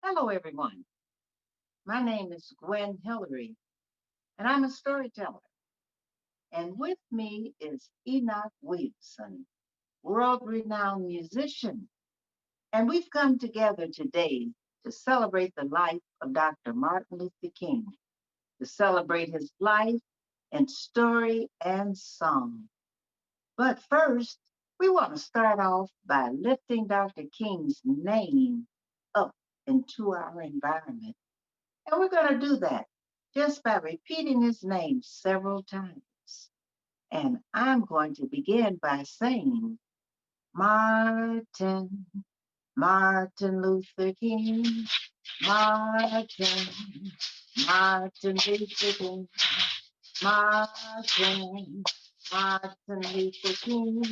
Hello, everyone. My name is Gwen Hilary, and I'm a storyteller. And with me is Enoch Williamson, world renowned musician. And we've come together today to celebrate the life of Dr. Martin Luther King, to celebrate his life and story and song. But first, we want to start off by lifting Dr. King's name up into our environment. And we're going to do that just by repeating his name several times. And I'm going to begin by saying, Martin, Martin Luther King, Martin, Martin Luther King, Martin, Martin Luther King,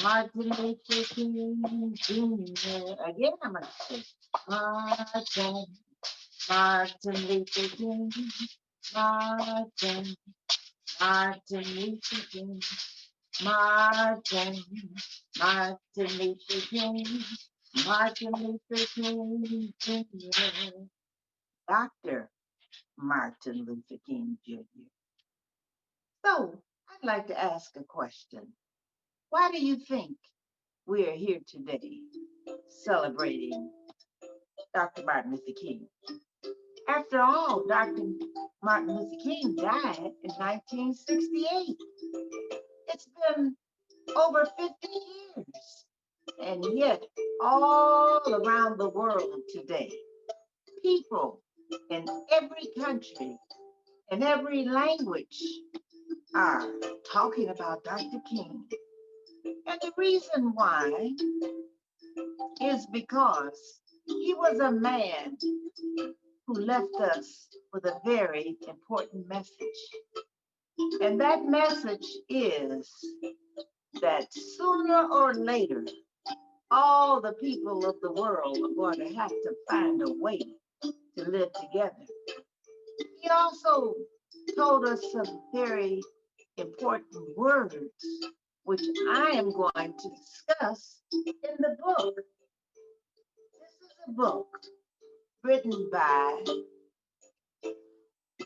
Martin Luther King Jr. Again, I'm going to say, Martin, Martin Luther King, Martin, Martin Luther King, Martin, Martin Luther King, Martin Luther King Jr. Dr. Martin Luther King Jr. So I'd like to ask a question. Why do you think we are here today celebrating Dr. Martin Luther King? After all, Dr. Martin Luther King died in 1968. It's been over 50 years. And yet, all around the world today, people in every country, in every language, are talking about Dr. King. And the reason why is because he was a man who left us with a very important message. And that message is that sooner or later, all the people of the world are going to have to find a way to live together. He also told us some very important words, which I am going to discuss in the book. This is a book written by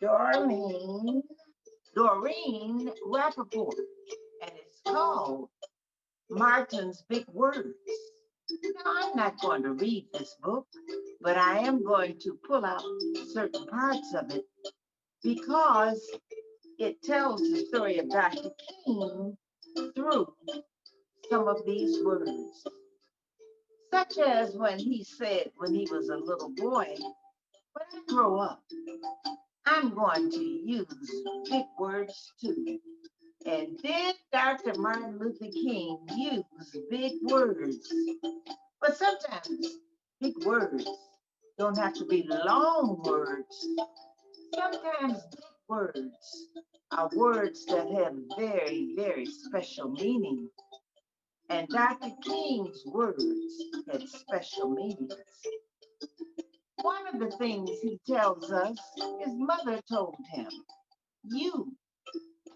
Doreen Rappaport, and it's called Martin's Big Words. Now, I'm not going to read this book, but I am going to pull out certain parts of it because it tells the story of Dr. King through some of these words, such as when he said when he was a little boy, when I grow up, I'm going to use big words too. And did Dr. Martin Luther King use big words? But sometimes big words don't have to be long words. Sometimes big words are words that have very, very special meaning. And Dr. King's words had special meanings. One of the things he tells us, his mother told him, you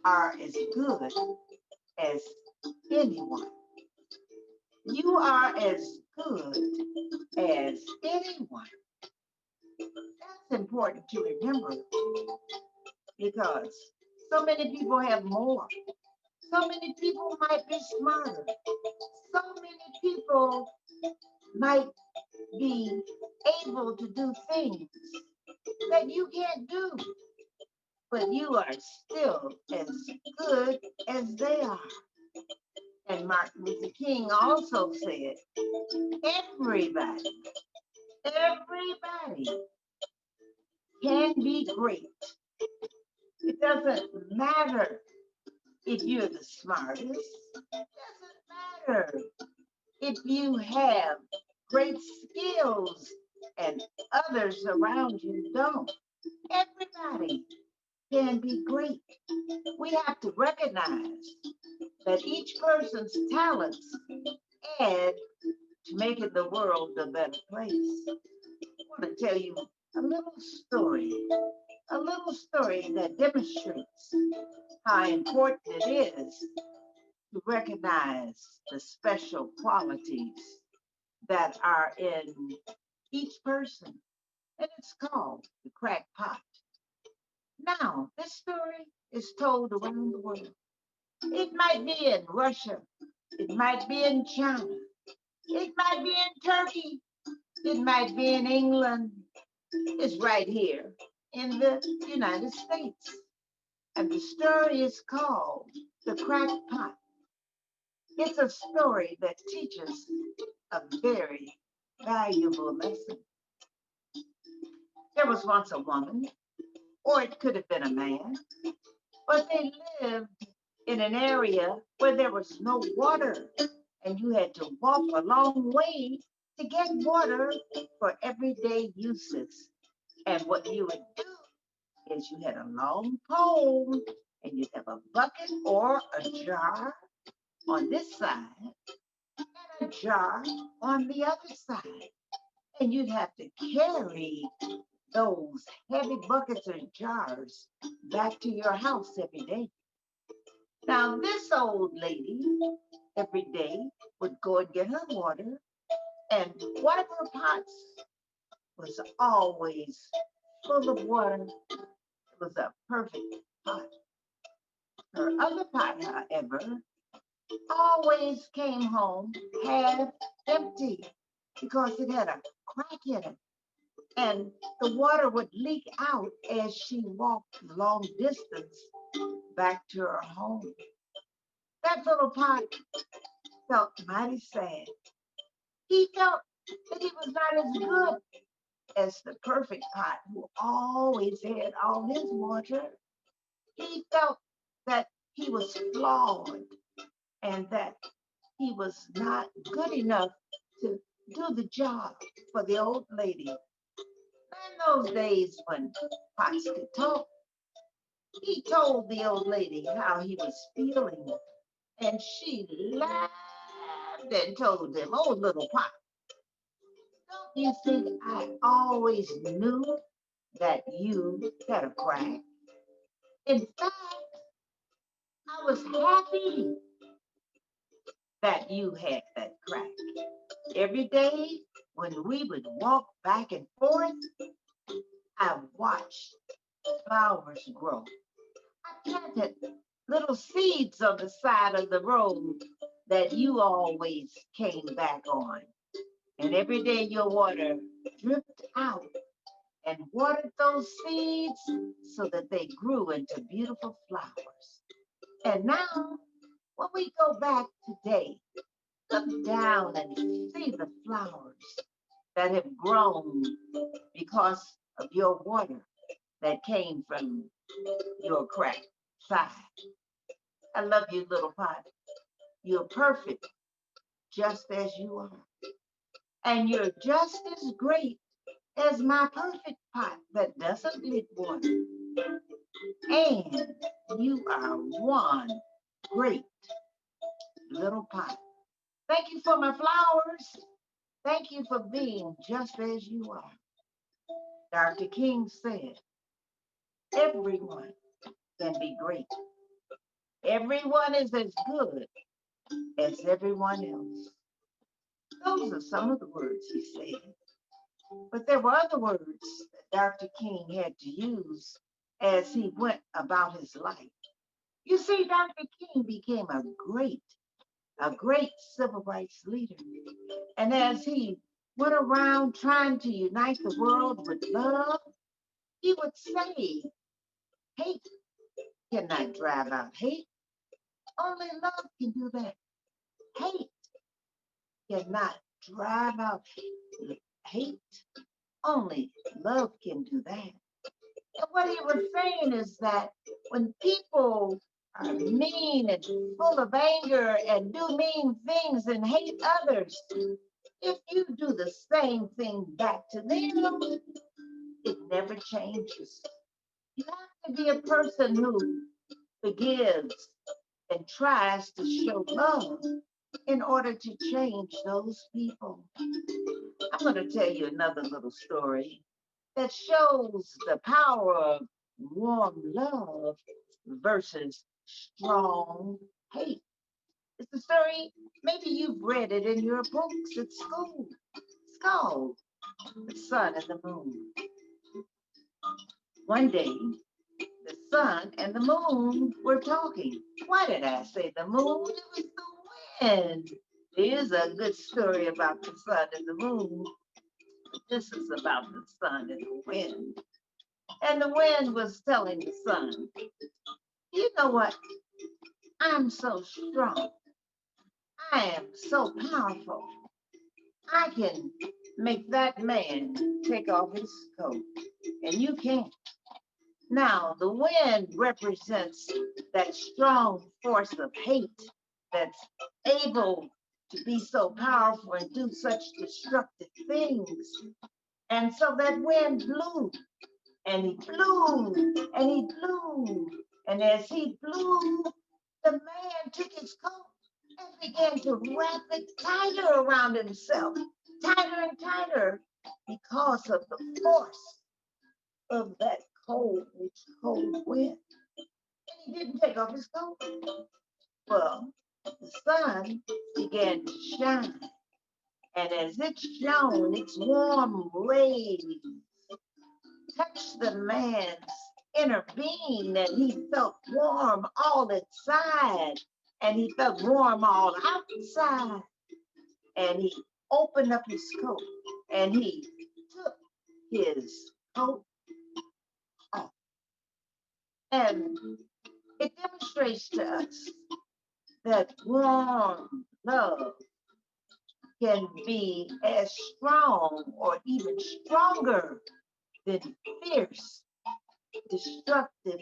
are as good as anyone. You are as good as anyone. That's important to remember because so many people have more. So many people might be smarter. So many people might be able to do things that you can't do, but you are still as good as they are. And Martin Luther King also said, everybody, everybody can be great. It doesn't matter if you're the smartest. It doesn't matter if you have great skills and others around you don't. Everybody can be great. We have to recognize that each person's talents add to making the world a better place. I want to tell you a little story that demonstrates how important it is to recognize the special qualities that are in each person. and it's called The Crackpot. Now, this story is told around the world. It might be in Russia, it might be in China, it might be in Turkey, it might be in England. It's right here in the United States. And the story is called The Crackpot. It's a story that teaches a very valuable lesson. There was once a woman, or it could have been a man, but they lived in an area where there was no water, and you had to walk a long way to get water for everyday uses. And what you would do is you had a long pole, and you'd have a bucket or a jar on this side and a jar on the other side. And you'd have to carry those heavy buckets and jars back to your house every day. Now, this old lady every day would go and get her water, and one of her pots was always full of water. It was a perfect pot. Her other pot, however, always came home half empty because it had a crack in it. And the water would leak out as she walked long distance back to her home. That little pot felt mighty sad. He felt that he was not as good as the perfect pot who always had all his water. He felt that he was flawed and that he was not good enough to do the job for the old lady. In those days when pots could talk, he told the old lady how he was feeling, and she laughed and told him, "Oh, little pot, don't you think I always knew that you had a crack? In fact, I was happy that you had that crack. Every day when we would walk back and forth, I watched flowers grow. I planted little seeds on the side of the road that you always came back on. And every day your water dripped out and watered those seeds so that they grew into beautiful flowers. And now, when we go back today, look down and see the flowers that have grown because of your water that came from your cracked side. I love you, little pot. You're perfect just as you are. And you're just as great as my perfect pot that doesn't leak water. And you are one great little pot. Thank you for my flowers. Thank you for being just as you are. Dr. King said, everyone can be great. Everyone is as good as everyone else. Those are some of the words he said. But there were other words that Dr. King had to use as he went about his life. You see, Dr. King became a great civil rights leader. And as he went around trying to unite the world with love, he would say, hate cannot drive out hate. Only love can do that. Hate cannot drive out hate. Only love can do that. And what he was saying is that when people are mean and full of anger and do mean things and hate others, if you do the same thing back to them, it never changes. You have to be a person who forgives and tries to show love in order to change those people. I'm going to tell you another little story that shows the power of warm love versus strong hate. It's a story, maybe you've read it in your books at school. It's called the sun and the moon. One day, the sun and the moon were talking. Why did I say the moon? It was the wind. Here's a good story about the sun and the moon. This is about the sun and the wind. And the wind was telling the sun, you know what? I'm so strong. I am so powerful. I can make that man take off his coat, and you can't. Now, the wind represents that strong force of hate that's able to be so powerful and do such destructive things. And so that wind blew, and he blew, and he blew. And as he blew, the man took his coat and began to wrap it tighter around himself, tighter and tighter, because of the force of that cold wind. And he didn't take off his coat. Well, the sun began to shine, and as it shone, its warm rays touched the man's inner being, and he felt warm all inside, and he felt warm all outside. And he opened up his coat, and he took his coat off. And it demonstrates to us that warm love can be as strong or even stronger than fierce, destructive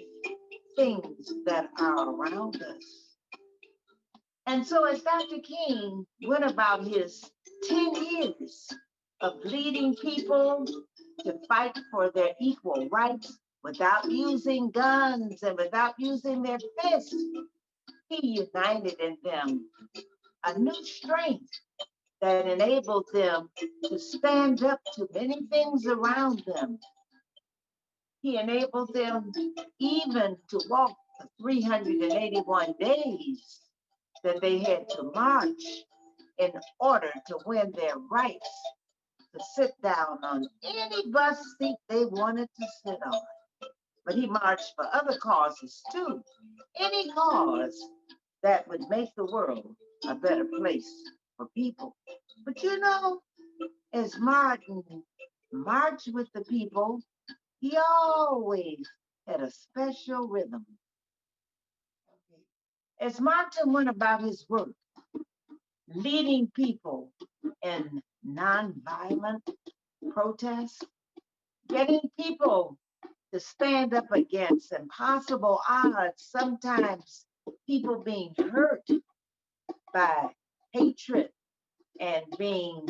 things that are around us. And so as Dr. King went about his 10 years of leading people to fight for their equal rights without using guns and without using their fists, he united in them a new strength that enabled them to stand up to many things around them. He enabled them even to walk the 381 days that they had to march in order to win their rights to sit down on any bus seat they wanted to sit on. But he marched for other causes too, any cause that would make the world a better place for people. But you know, as Martin marched with the people, he always had a special rhythm. As Martin went about his work, leading people in nonviolent protests, getting people to stand up against impossible odds, sometimes people being hurt by hatred and being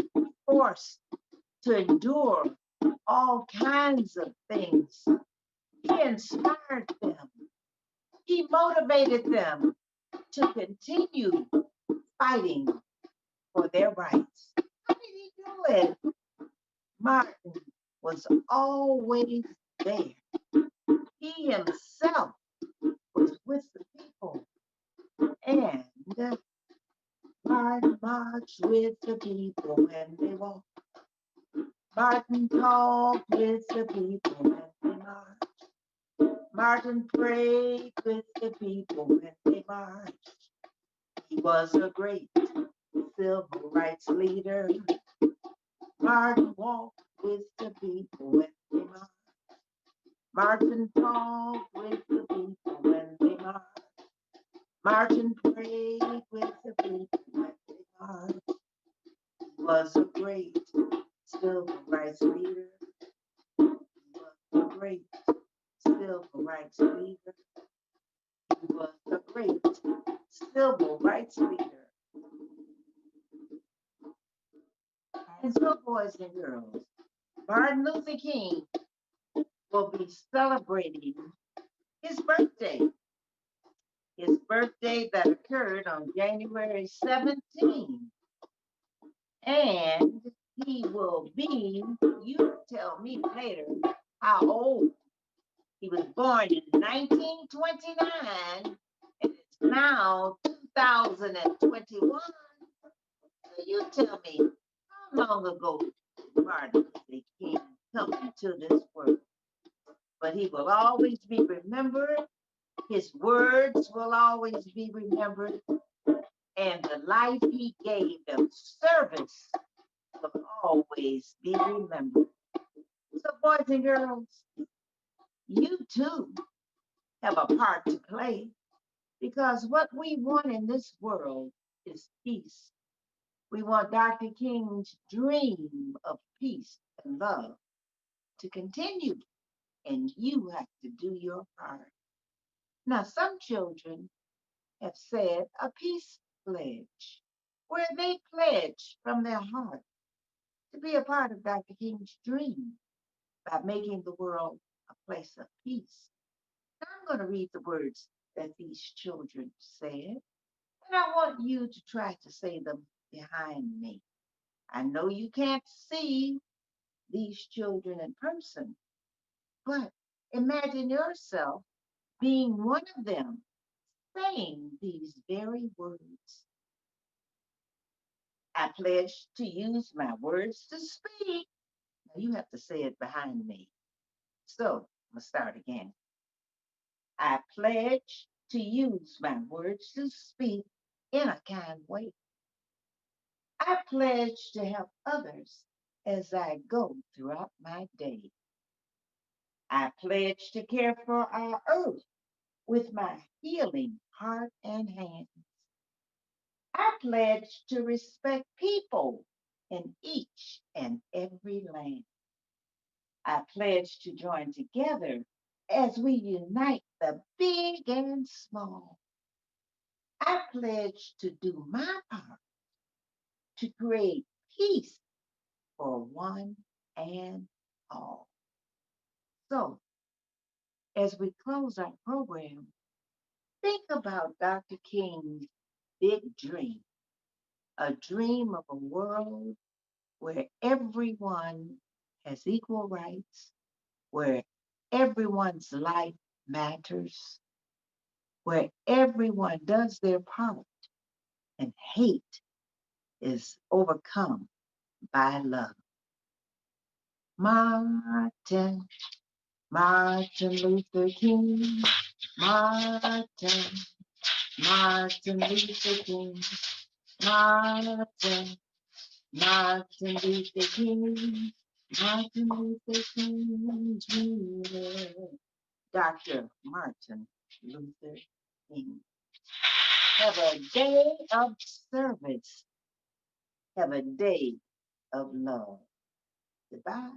forced to endure all kinds of things. He inspired them. He motivated them to continue fighting for their rights. How did he do it? Martin was always there. He himself was with the people. And Martin marched with the people when they walked. Martin talked with the people when they marched. Martin prayed with the people when they marched. He was a great civil rights leader. Martin walked with the people when they marched. Martin talked with the people when they marched. Martin prayed with the people when they marched. He was a great civil rights leader. He was a great civil rights leader. He was a great civil rights leader. And so, boys and girls, Martin Luther King will be celebrating his birthday. His birthday that occurred on January 17th. And he will be, you tell me later how old. He was born in 1929, and it's now 2021. So you tell me, how long ago Martin Luther come into this world. But he will always be remembered. His words will always be remembered. And the life he gave of service will always be remembered. So, boys and girls, you too have a part to play because what we want in this world is peace. We want Dr. King's dream of peace and love to continue, and you have to do your part. Now, some children have said a peace pledge where they pledge from their heart to be a part of Dr. King's dream by making the world a place of peace. Now, I'm going to read the words that these children said, and I want you to try to say them behind me. I know you can't see these children in person, but imagine yourself being one of them saying these very words. I pledge to use my words to speak. Now you have to say it behind me. So let's start again. I pledge to use my words to speak in a kind way. I pledge to help others as I go throughout my day. I pledge to care for our earth with my healing heart and hands. I pledge to respect people in each and every land. I pledge to join together as we unite the big and small. I pledge to do my part to create peace for one and all. So, as we close our program, think about Dr. King's big dream, a dream of a world where everyone has equal rights, where everyone's life matters, where everyone does their part and hate is overcome by love. Martin, Martin Luther King, Martin, Martin Luther King, Martin, Martin Luther King, Martin Luther King Jr. Dr. Martin Luther King. Have a day of service. Have a day of love. Goodbye.